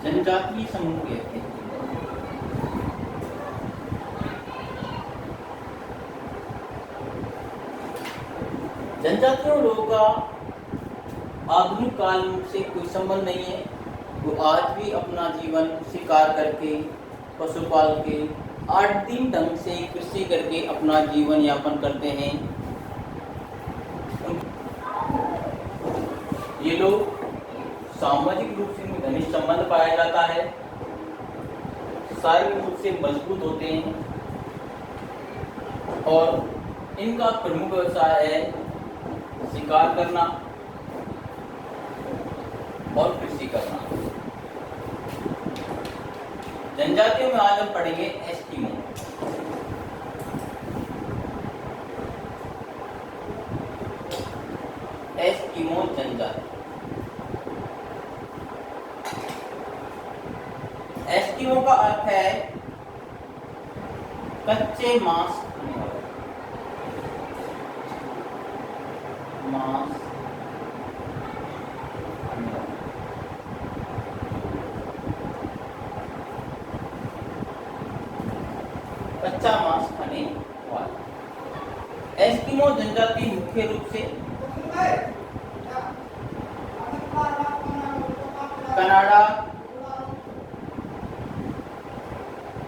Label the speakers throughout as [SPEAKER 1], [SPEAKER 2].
[SPEAKER 1] जनजातीय समूह कहते हैं। जनजातियों लोगों का आधुनिक काल से कोई संबंध नहीं है। वो आज भी अपना जीवन शिकार करके, पशु पाल के, आदिम ढंग से कृषि करके अपना जीवन यापन करते हैं। ये लोग सामाजिक रूप से इनमें घनिष्ठ संबंध पाया जाता है, शारीरिक रूप से मजबूत होते हैं और इनका प्रमुख व्यवसाय है शिकार करना और कृषि करना। जनजातियों में आज हम पढ़ेंगे एस्किमो। एस्किमो जनजाति। एस्किमो का अर्थ है कच्चे मांस खाने वाले। मांस खाने वाले। कच्चा मांस खाने वाले। एस्किमो जनजाति मुख्य रूप से कनाडा,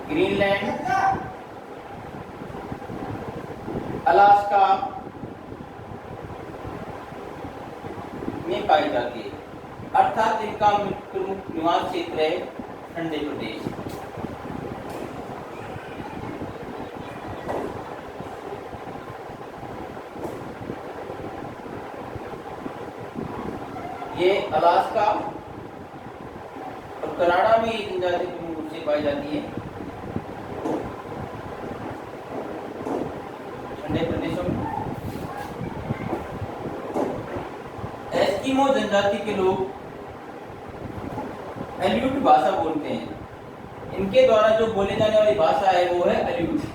[SPEAKER 1] ग्रीनलैंड, अलास्का में पाई जाती है, अर्थात इनका प्रमुख निवास क्षेत्र है ठंडे प्रदेश। ये अलास्का और कनाडा में ये जनजाति प्रमुख रूप से पाई जाती है, ठंडे प्रदेशों में। एस्किमो जनजाति के लोग एल्यूट भाषा बोलते हैं। इनके द्वारा जो बोले जाने वाली भाषा है वो है एल्यूट।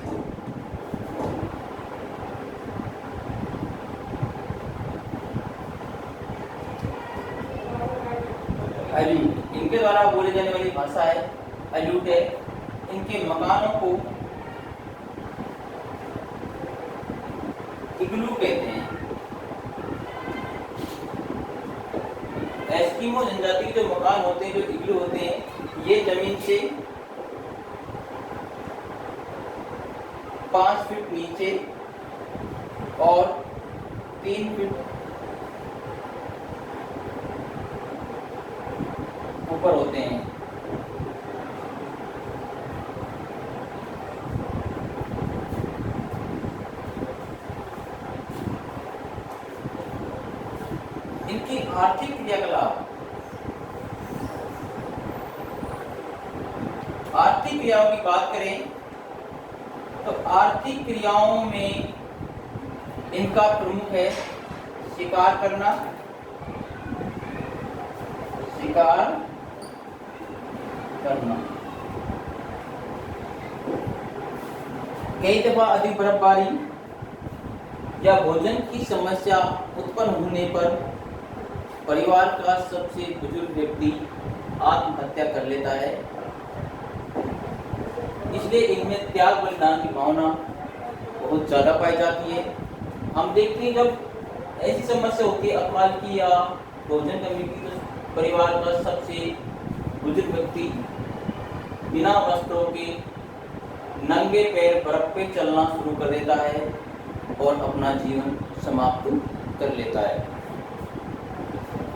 [SPEAKER 1] एल्यूट इनके द्वारा बोले जाने वाली भाषा है एल्यूट है। इनके मकानों को इग्लू कहते हैं। एस्किमो जनजाति के जो मकान होते हैं, जो इग्लू होते हैं, ये जमीन से 5 फीट नीचे और 3 फीट ऊपर होते हैं। इनकी आर्थिक क्रियाकलाप, आर्थिक क्रियाओं की बात करें तो आर्थिक क्रियाओं में इनका प्रमुख है शिकार करना। शिकार करना। कई दफा अधिक बर्फबारी या भोजन की समस्या उत्पन्न होने पर परिवार का सबसे बुजुर्ग व्यक्ति आत्महत्या कर लेता है। इसलिए इनमें त्याग बलिदान की भावना बहुत ज्यादा पाई जाती है। हम देखते हैं जब ऐसी समस्या होती है अकाल की या भोजन कमी की, तो परिवार का सबसे बुजुर्ग व्यक्ति बिना वस्त्रों के नंगे पैर बर्फ पे चलना शुरू कर देता है और अपना जीवन समाप्त कर लेता है।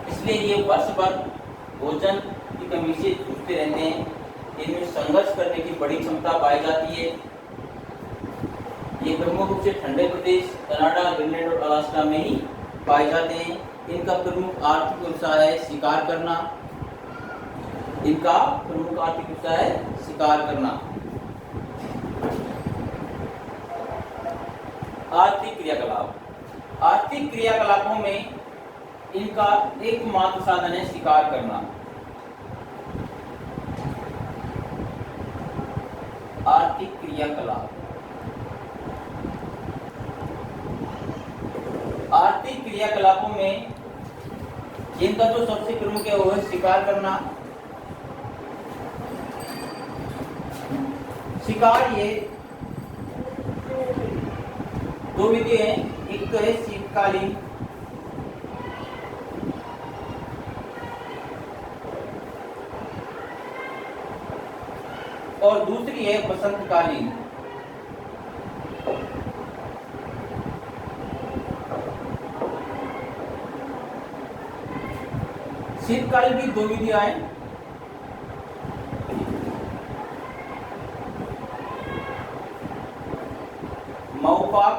[SPEAKER 1] इसलिए ये वर्ष भर भोजन की कमी से जूझते रहते हैं। इनमें संघर्ष करने की बड़ी क्षमता पाई जाती है। ये प्रमुख रूप से ठंडे प्रदेश, कनाडा, ग्रीनलैंड और अलास्का में ही पाए जाते हैं। इनका प्रमुख आर्थिक व्यवसाय है शिकार करना। इनका प्रमुख आर्थिक व्यवसाय है शिकार करना। आर्थिक क्रियाकलाप, आर्थिक क्रियाकलापों में इनका एकमात्र साधन है शिकार करना। आर्थिक क्रियाकलाप, आर्थिक क्रियाकलापों में जिनका जो सबसे प्रमुख है वो है शिकार करना। शिकार ये दो विधि है, एक तो है शीतकालीन और दूसरी है बसंतकालीन। शीतकाल की दो विधियां हैं, मऊपाक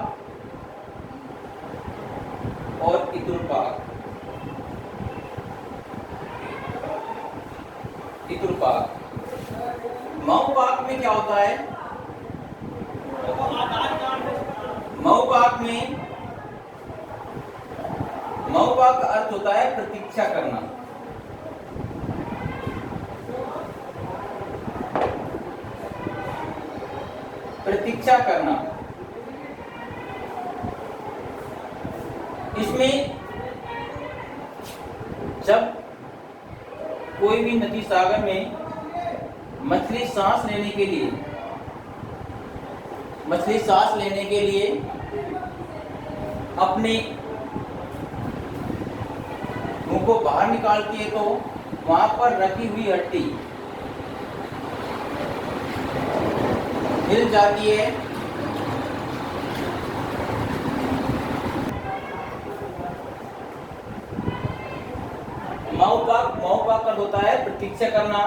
[SPEAKER 1] और इतुरपाक। इतुरपाक मऊपाक में क्या होता है? मऊपाक में मऊपाक का अर्थ होता है प्रतीक्षा करना। प्रतीक्षा करना। इसमें जब कोई भी नदी सागर में मछली सांस लेने के लिए अपने मुंह को बाहर निकालती है तो वहां पर रखी हुई हड्डी हिल जाती है। मऊपाक का होता है प्रतीक्षा करना।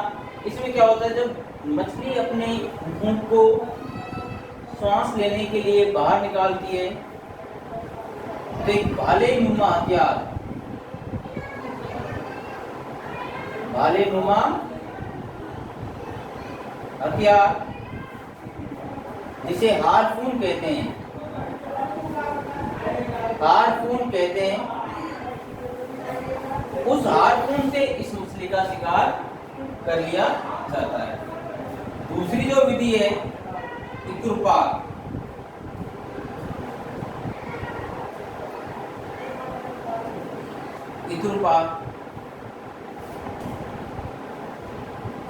[SPEAKER 1] इसमें क्या होता है, जब मछली अपने मुंह को सांस लेने के लिए बाहर निकालती है तो एक भाले नुमा हथियार जिसे हार्पून कहते हैं, उस हार्पून से इस मछली का शिकार कर लिया जाता है। दूसरी जो विधि है इतुरपाक।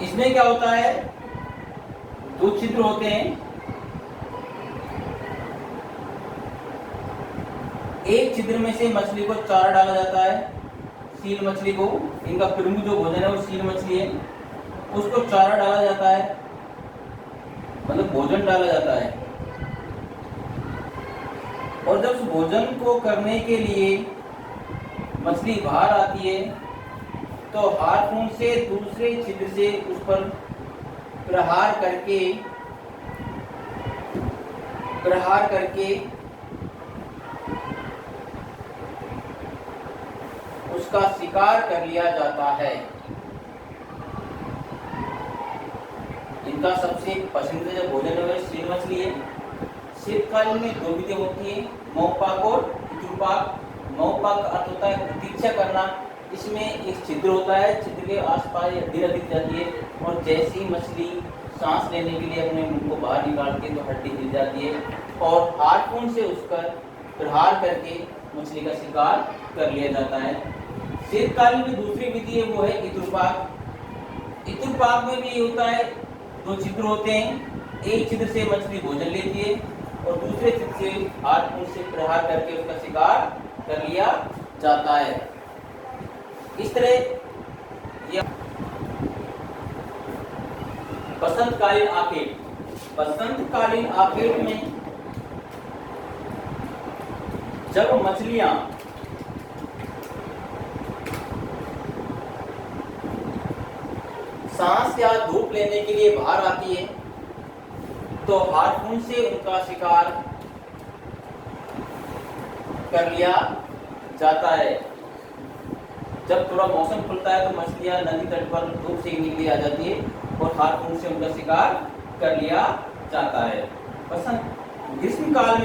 [SPEAKER 1] इसमें क्या होता है, दो छिद्र होते हैं, एक छिद्र में से मछली को चारा डाला जाता है। सील मछली को, इनका प्रमुख जो भोजन है वो सील मछली है, उसको चारा डाला जाता है, मतलब भोजन डाला जाता है। और जब उस भोजन को करने के लिए मछली बाहर आती है तो हार्पून से दूसरे छिद्र से उस पर प्रहार करके उसका शिकार कर लिया जाता है। इनका सबसे पसंदीदा जो भोजन है सील मछली है। शीतकाल में दो विधियां होती है, मऊपाक और इतुरपाक। मऊपाक का अर्थ होता है प्रतीक्षा करना। इसमें एक छिद्र होता है, छिद्र के आसपास हड्डी रख दी जाती है और जैसी मछली सांस लेने के लिए अपने मुंह को बाहर निकालती है तो हड्डी हिल जाती है और हार्पून से उस पर प्रहार करके मछली का शिकार कर लिया जाता है। शीतकाल में दूसरी विधि है वो है इतुरपाक। इतुरपाक में भी होता है, दो छिद्र होते हैं, एक छिद्र से मछली भोजन लेती है और दूसरे छिद्र से हार्पून से प्रहार करके उसका शिकार कर लिया जाता है। इस तरह यह बसंतकालीन आखेट में जब मछलियां सांस या धूप लेने के लिए बाहर आती है तो हार्पून से उनका शिकार कर लिया जाता है। जब थोड़ा मौसम खुलता है तो मछलियां नदी तट पर धूप सेकने के लिए आ जाती है और हार्पून से उनका शिकार कर लिया जाता है। ग्रीष्मकाल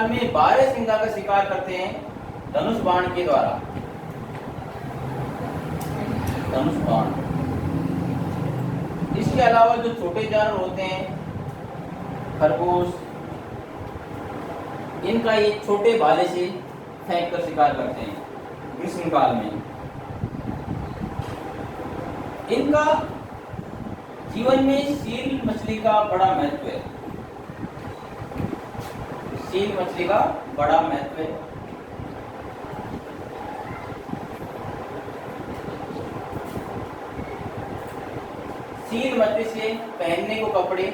[SPEAKER 1] में ये बारहसिंगा का शिकार करते हैं धनुष बाण के द्वारा। धनुष बाण। इसके अलावा जो छोटे जानवर होते हैं, खरगोश, इनका ये छोटे भाले से फेंक कर शिकार करते हैं ग्रीष्म काल में। इनका जीवन में सील मछली का बड़ा महत्व है। सील मछली का बड़ा महत्व है। सील मछली से पहनने को कपड़े,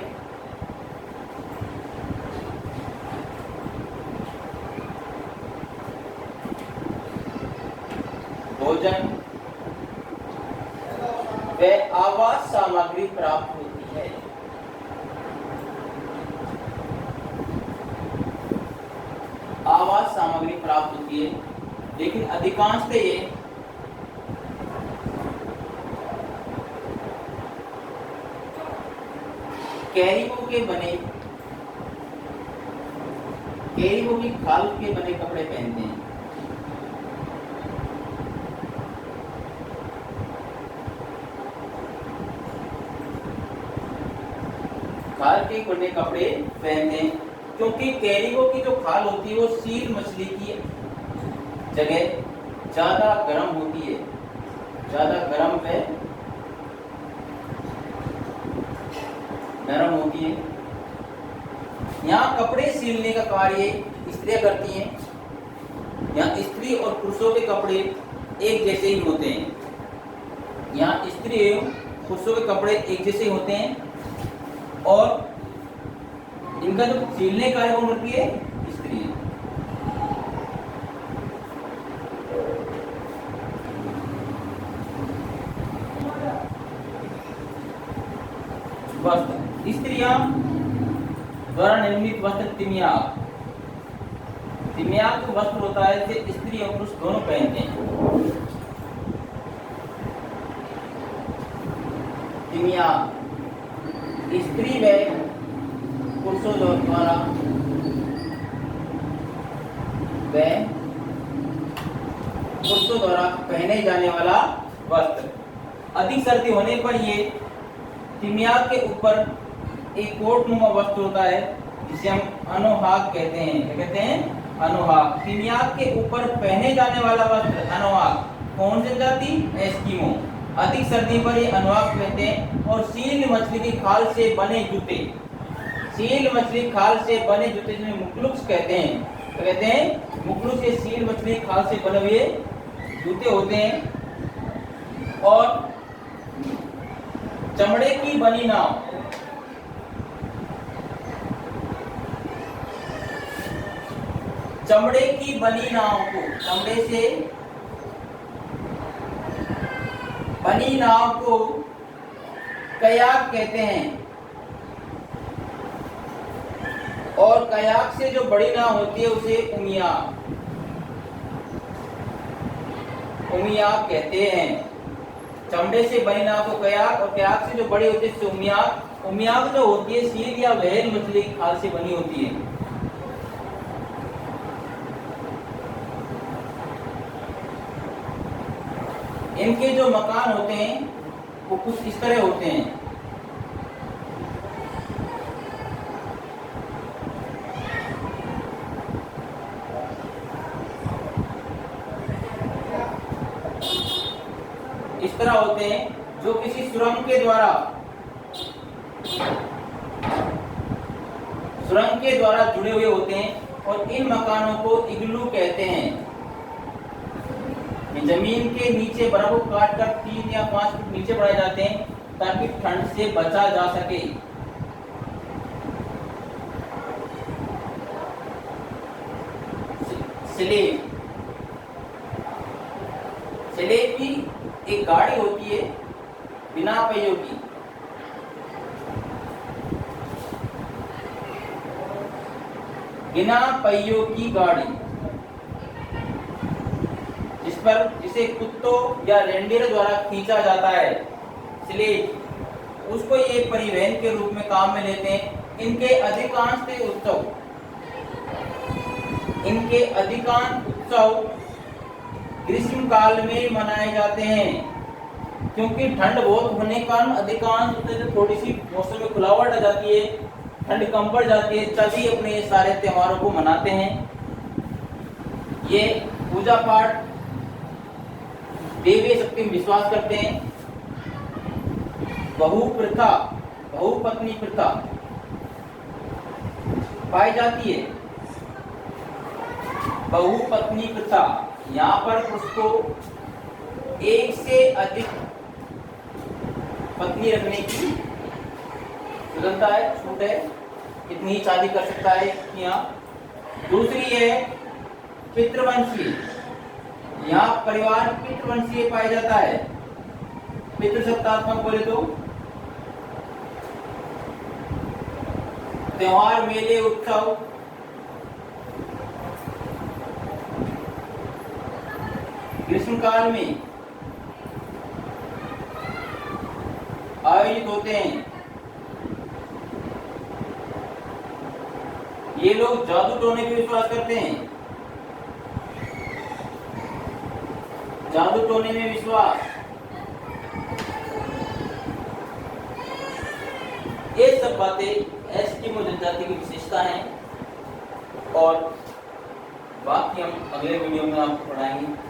[SPEAKER 1] भोजन व आवास सामग्री प्राप्त होती है। आवास सामग्री प्राप्त होती है, लेकिन अधिकांशतः ये कैरिबो की खाल के बने कपड़े पहनते हैं। खाल के बने कपड़े पहनते हैं, क्योंकि कैरिबो की जो खाल होती है वो सील मछली की जगह ज्यादा गर्म होती है, ज्यादा गर्म व नरम होती है। यहाँ कपड़े सिलने का कार्य स्त्रियां करती हैं। यहाँ स्त्री और पुरुषों के कपड़े एक जैसे ही होते हैं। यहाँ स्त्री एवं पुरुषों के कपड़े एक जैसे होते हैं और इनका जो सिलने का कार्य कौन करती है? स्त्री। वस्त्र, स्त्रियां द्वारा निर्मित वस्त्र तिमियाक। तिमियाक जो वस्त्र होता है जिसे स्त्री और पुरुष दोनों पहनते हैं। तिमियाक स्त्री व पुरुषों द्वारा पहने जाने वाला वस्त्र। अधिक सर्दी होने पर ये तिमियाक के ऊपर एक कोटनुमा वस्त्र होता है जिसे हम अनोहाक कहते हैं। क्या कहते हैं? अनोहाक। तिमियाक के ऊपर पहने जाने वाला वस्त्र अनोहाक। कौन सी जाति? एस्किमो। अधिक सर्दी पर ये अनोहाक पहनते हैं। और सील मछली की खाल से बने जूते, सील मछली खाल से बने जूते जिन्हें मुकलुक्स कहते हैं। क्या कहते हैं? मुकलुक्स। ये सील मछली खाल से बने हुए जूते होते हैं। और चमड़े की बनी नाव, चमड़े की बनी नाव को, चमड़े से बनी नाव को कयाक कहते हैं। और कयाक से जो बड़ी नाव होती है उसे उमियाक, उमियाक कहते हैं। चमड़े से बनी नाव को कयाक और कयाक से जो बड़ी होती है उसे उमियाक। उमियाक जो होती है सील या व्हेल मछली की खाल से बनी होती है। इनके जो मकान होते हैं वो कुछ इस तरह होते हैं। इस तरह होते हैं जो किसी सुरंग के द्वारा जुड़े हुए होते हैं। और इन मकानों को इग्लू कहते हैं। जमीन के नीचे बर्फ को काटकर 3 या 5 फुट नीचे बढ़ाए जाते हैं ताकि ठंड से बचा जा सके। स्लेज, स्लेज की एक गाड़ी होती है बिना पहियों की। बिना पहियों की गाड़ी जिसे कुत्तों या रेंडियर द्वारा खींचा जाता है, स्लेज, उसको ये परिवहन के रूप में काम में लेते हैं। इनके अधिकांश उत्सव ग्रीष्म काल में मनाए जाते हैं। क्योंकि ठंड बहुत होने के कारण अधिकांश थोड़ी सी मौसम में खुलावट आ जाती है, ठंड कम पड़ जाती है, तभी अपने ये सारे त्योहारों को मनाते हैं। ये पूजा पाठ देवी शक्ति में विश्वास करते हैं। बहु प्रथा, बहुपत्नी प्रथा पाई जाती है। बहुपत्नी प्रथा, यहाँ पर उसको एक से अधिक पत्नी रखने की स्वतंत्रता है, छूट है, कितनी ही शादी कर सकता है यहाँ। दूसरी है पितृवंशीय, यहाँ परिवार पितृवंशीय पाया जाता है। पितृसत्तात्मक बोले तो त्योहार, मेले, उत्सव, ग्रीष्म काल में आयोजित होते हैं। ये लोग जादू टोने पे विश्वास करते हैं। जादू टोने में विश्वास, ये सब बातें एस्किमो जनजाति की विशेषता हैं और बाकी हम अगले वीडियो में आपको पढ़ाएंगे।